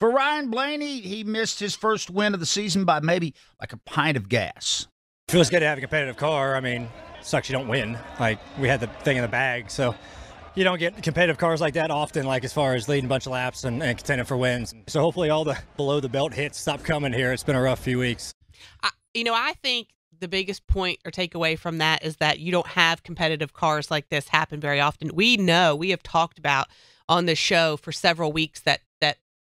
For Ryan Blaney, he missed his first win of the season by maybe like a pint of gas. Feels good to have a competitive car. I mean, sucks you don't win. Like, we had the thing in the bag, so you don't get competitive cars like that often, like as far as leading a bunch of laps and contending for wins. So hopefully all the below-the-belt hits stop coming here. It's been a rough few weeks. I think the biggest point or takeaway from that is that you don't have competitive cars like this happen very often. We have talked about on the show for several weeks that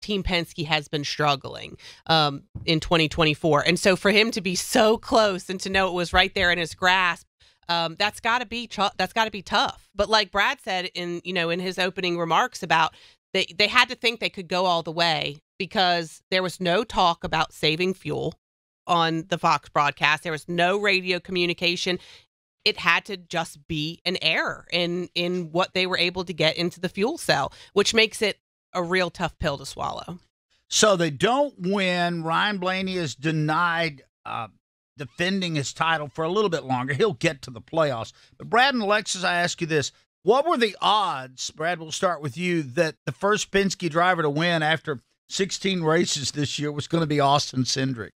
Team Penske has been struggling in 2024. And so for him to be so close and to know it was right there in his grasp, that's got to be tough. But like Brad said in his opening remarks about they had to think they could go all the way because there was no talk about saving fuel on the Fox broadcast. There was no radio communication. It had to just be an error in what they were able to get into the fuel cell, which makes it a real tough pill to swallow. So they don't win. Ryan Blaney is denied defending his title for a little bit longer. He'll get to the playoffs. But Brad and Alexis, I ask you this. What were the odds, Brad, we'll start with you, that the first Penske driver to win after 16 races this year was going to be Austin Cindric?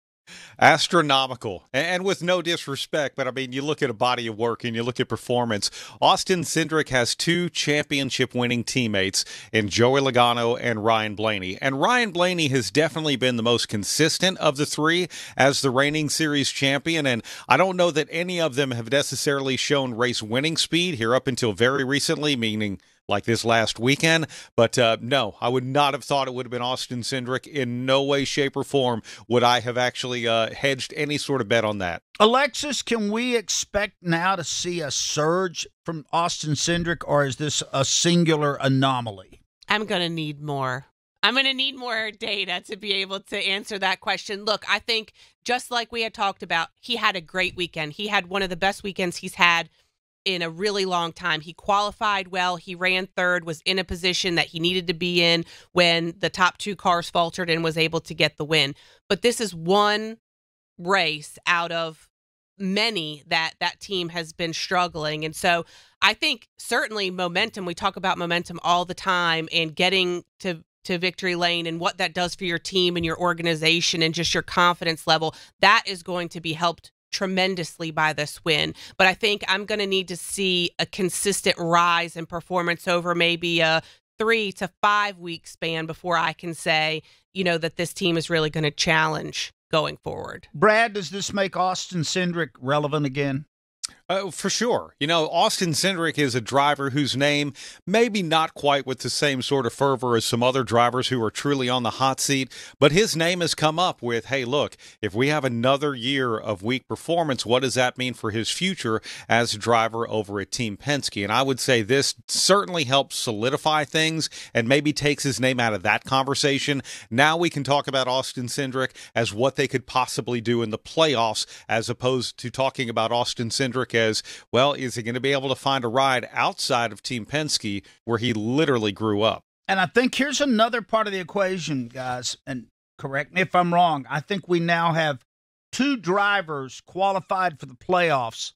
Astronomical. And with no disrespect, but I mean, you look at a body of work and you look at performance. Austin Cindric has two championship-winning teammates in Joey Logano and Ryan Blaney. And Ryan Blaney has definitely been the most consistent of the three as the reigning series champion. And I don't know that any of them have necessarily shown race-winning speed here up until very recently, meaning like this last weekend. But no, I would not have thought it would have been Austin Cindric. In no way, shape, or form would I have actually hedged any sort of bet on that. Alexis, can we expect now to see a surge from Austin Cindric, or is this a singular anomaly? I'm going to need more. I'm going to need more data to be able to answer that question. Look, I think just like we had talked about, he had a great weekend. He had one of the best weekends he's had in a really long time. He qualified well. He ran third, was in a position that he needed to be in when the top two cars faltered and was able to get the win. But this is one race out of many that team has been struggling. And so I think certainly momentum, we talk about momentum all the time, and getting to victory lane and what that does for your team and your organization and just your confidence level, that is going to be helped tremendously by this win. But I think I'm going to need to see a consistent rise in performance over maybe a 3 to 5 week span before I can say, that this team is really going to challenge going forward. Brad, does this make Austin Cindric relevant again? For sure. Austin Cindric is a driver whose name maybe not quite with the same sort of fervor as some other drivers who are truly on the hot seat, but his name has come up with, hey, look, if we have another year of weak performance, what does that mean for his future as a driver over at Team Penske? And I would say this certainly helps solidify things and maybe takes his name out of that conversation. Now we can talk about Austin Cindric as what they could possibly do in the playoffs, as opposed to talking about Austin Cindric as, well, is he going to be able to find a ride outside of Team Penske where he literally grew up? And I think here's another part of the equation, guys, and correct me if I'm wrong. I think we now have two drivers qualified for the playoffs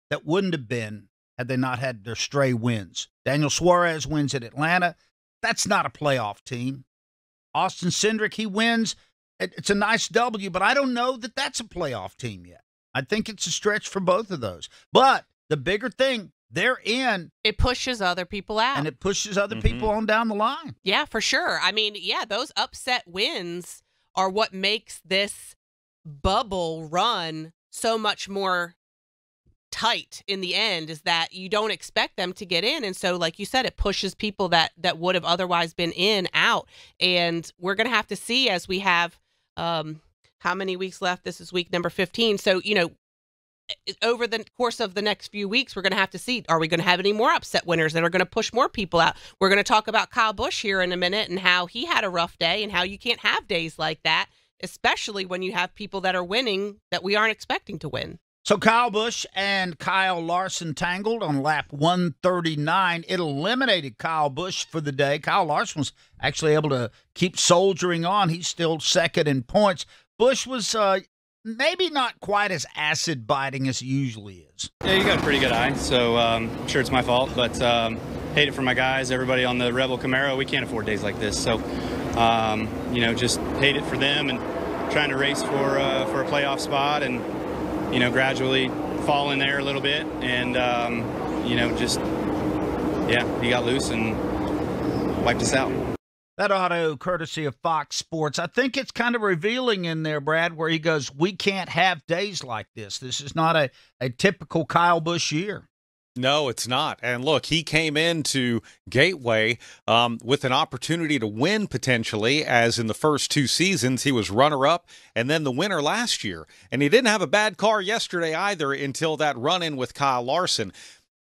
that wouldn't have been had they not had their stray wins. Daniel Suarez wins at Atlanta. That's not a playoff team. Austin Cindric, he wins. It's a nice W, but I don't know that that's a playoff team yet. I think it's a stretch for both of those. But the bigger thing, they're in. It pushes other people out. And it pushes other people on down the line. Yeah, for sure. I mean, those upset wins are what makes this bubble run so much more tight in the end, is that you don't expect them to get in. And so, like you said, it pushes people that would have otherwise been in out. And we're going to have to see as we have how many weeks left? This is week number 15. So, over the course of the next few weeks, we're going to have to see, are we going to have any more upset winners that are going to push more people out? We're going to talk about Kyle Busch here in a minute and how he had a rough day and how you can't have days like that, especially when you have people that are winning that we aren't expecting to win. So Kyle Busch and Kyle Larson tangled on lap 139. It eliminated Kyle Busch for the day. Kyle Larson was actually able to keep soldiering on. He's still second in points. Busch was maybe not quite as acid-biting as he usually is. Yeah, you got a pretty good eye, so I'm sure it's my fault, but hate it for my guys, everybody on the Rebel Camaro. We can't afford days like this, so Just hate it for them and trying to race for a playoff spot and, gradually fall in there a little bit. And, he got loose and wiped us out. That auto courtesy of Fox Sports. I think it's kind of revealing in there, Brad, where he goes, we can't have days like this. This is not a typical Kyle Busch year. No, it's not. And look, he came into Gateway with an opportunity to win potentially, as in the first 2 seasons he was runner-up and then the winner last year. And he didn't have a bad car yesterday either until that run-in with Kyle Larson.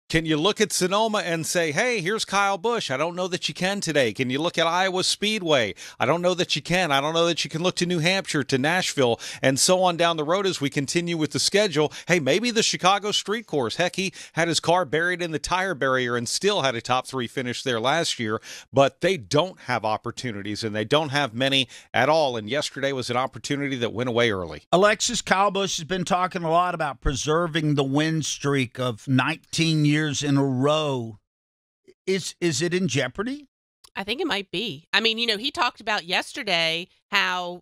Can you look at Sonoma and say, hey, here's Kyle Busch? I don't know that you can today. Can you look at Iowa Speedway? I don't know that you can. I don't know that you can look to New Hampshire, to Nashville, and so on down the road as we continue with the schedule. Hey, maybe the Chicago Street Course. Heck, he had his car buried in the tire barrier and still had a top 3 finish there last year. But they don't have opportunities, and they don't have many at all. And yesterday was an opportunity that went away early. Alexis, Kyle Busch has been talking a lot about preserving the win streak of 19 years in a row. Is it in jeopardy? I think it might be. I mean, he talked about yesterday how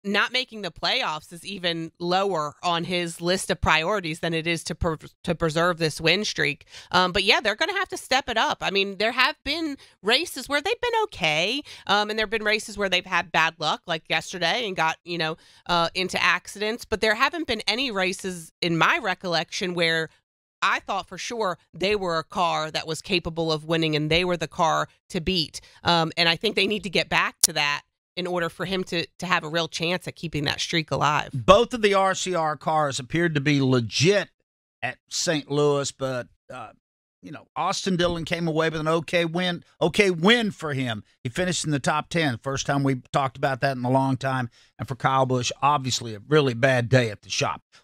not making the playoffs is even lower on his list of priorities than it is to preserve this win streak. But yeah, they're going to have to step it up. I mean, there have been races where they've been okay, and there have been races where they've had bad luck, like yesterday, and got into accidents. But there haven't been any races, in my recollection, where I thought for sure they were a car that was capable of winning and they were the car to beat. And I think they need to get back to that in order for him to have a real chance at keeping that streak alive. Both of the RCR cars appeared to be legit at St. Louis, but Austin Dillon came away with an okay win for him. He finished in the top 10. First time we talked about that in a long time. And for Kyle Busch, obviously a really bad day at the shop.